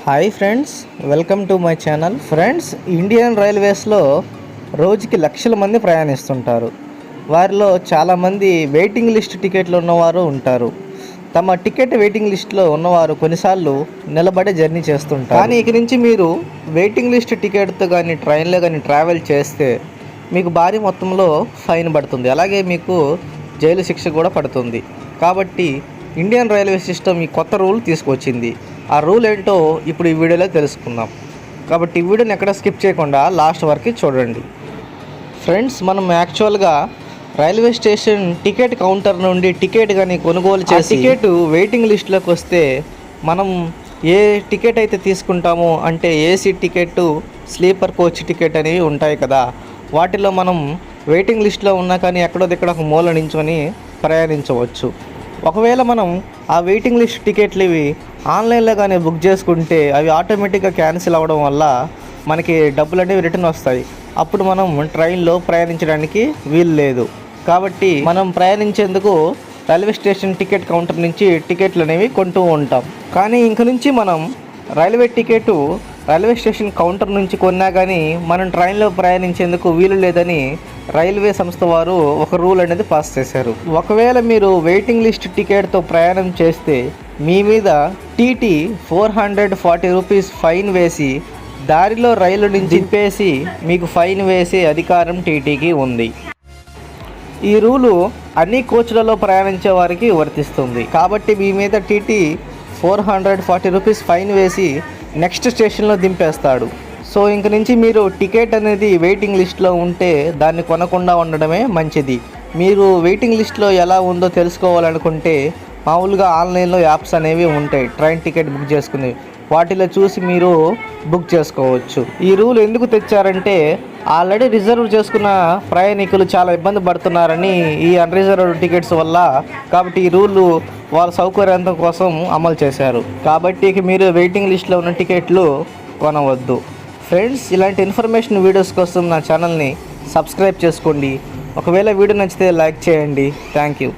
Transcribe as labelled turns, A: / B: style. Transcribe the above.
A: Hi friends, welcome to my channel. Friends, Indian రైల్వేస్లో రోజుకి లక్షల మంది ప్రయాణిస్తుంటారు. వారిలో చాలామంది వెయిటింగ్ లిస్ట్ టికెట్లు ఉన్నవారు ఉంటారు. తమ టికెట్ వెయిటింగ్ లిస్ట్లో ఉన్నవారు కొన్నిసార్లు నిలబడే జర్నీ చేస్తుంటారు. కానీ ఇక నుంచి మీరు వెయిటింగ్ లిస్ట్ టికెట్తో కానీ ట్రైన్లో కానీ ట్రావెల్ చేస్తే మీకు భారీ మొత్తంలో ఫైన్ పడుతుంది. అలాగే మీకు జైలు శిక్ష కూడా పడుతుంది. కాబట్టి ఇండియన్ రైల్వే సిస్టమ్ ఈ కొత్త రూల్ తీసుకొచ్చింది. ఆ రూల్ ఏంటో ఇప్పుడు ఈ వీడియోలో తెలుసుకుందాం. కాబట్టి ఈ వీడియోని ఎక్కడ స్కిప్ చేయకుండా లాస్ట్ వరకు చూడండి. ఫ్రెండ్స్, మనం యాక్చువల్గా రైల్వే స్టేషన్ టికెట్ కౌంటర్ నుండి టికెట్ కానీ కొనుగోలు చేసి టికెట్ వెయిటింగ్ లిస్ట్లోకి వస్తే మనం ఏ టికెట్ అయితే తీసుకుంటామో, అంటే AC ticket, sleeper coach ticket అనేవి ఉంటాయి కదా, వాటిలో మనం వెయిటింగ్ లిస్ట్లో ఉన్నా కానీ ఎక్కడో దిక్కడ ఒక మూల నించుకొని ప్రయాణించవచ్చు. ఒకవేళ మనం ఆ వెయిటింగ్ లిస్ట్ టికెట్లు ఇవి ఆన్లైన్లో కానీ బుక్ చేసుకుంటే అవి ఆటోమేటిక్గా క్యాన్సిల్ అవ్వడం వల్ల మనకి డబ్బులు అనేవి రిటర్న్ వస్తాయి. అప్పుడు మనం ట్రైన్లో ప్రయాణించడానికి వీలు లేదు. కాబట్టి మనం ప్రయాణించేందుకు రైల్వే స్టేషన్ టికెట్ కౌంటర్ నుంచి టికెట్లు అనేవి కొంటూ ఉంటాం. కానీ ఇంక నుంచి మనం railway ticket railway station counter నుంచి కొన్నా కానీ మనం ట్రైన్లో ప్రయాణించేందుకు వీలు లేదని రైల్వే సంస్థ వారు ఒక రూల్ అనేది పాస్ చేశారు. ఒకవేళ మీరు వెయిటింగ్ లిస్ట్ టికెట్తో ప్రయాణం చేస్తే మీ మీద టీటీ 440 రూపీస్ ఫైన్ వేసి దారిలో రైలు నుంచి దింపేసి మీకు ఫైన్ వేసే అధికారం టీటీకి ఉంది. ఈ రూలు అన్ని కోచ్లలో ప్రయాణించే వారికి వర్తిస్తుంది. కాబట్టి మీ మీద టీటీ 440 రూపీస్ ఫైన్ వేసి నెక్స్ట్ స్టేషన్లో దింపేస్తాడు. సో ఇంక నుంచి మీరు టికెట్ అనేది వెయిటింగ్ లిస్ట్లో ఉంటే దాన్ని కొనకుండా ఉండడమే మంచిది. మీరు వెయిటింగ్ లిస్ట్లో ఎలా ఉందో తెలుసుకోవాలనుకుంటే మామూలుగా ఆన్లైన్లో యాప్స్ అనేవి ఉంటాయి, ట్రైన్ టికెట్ బుక్ చేసుకునేవి. వాటిలో చూసి మీరు బుక్ చేసుకోవచ్చు. ఈ రూల్ ఎందుకు తెచ్చారంటే ఆల్రెడీ రిజర్వ్ చేసుకున్న ప్రయాణికులు చాలా ఇబ్బంది పడుతున్నారని ఈ అన్రిజర్వ్డ్ టికెట్స్ వల్ల. కాబట్టి ఈ రూల్ వాళ్ళ సౌకర్యాంతం కోసం అమలు చేశారు. కాబట్టి ఇక మీరు వెయిటింగ్ లిస్ట్లో ఉన్న టికెట్లు కొనవద్దు. ఫ్రెండ్స్, ఇలాంటి ఇన్ఫర్మేషన్ వీడియోస్ కోసం నా ఛానల్ని సబ్స్క్రైబ్ చేసుకోండి. ఒకవేళ వీడియో నచ్చితే లైక్ చేయండి. Thank you.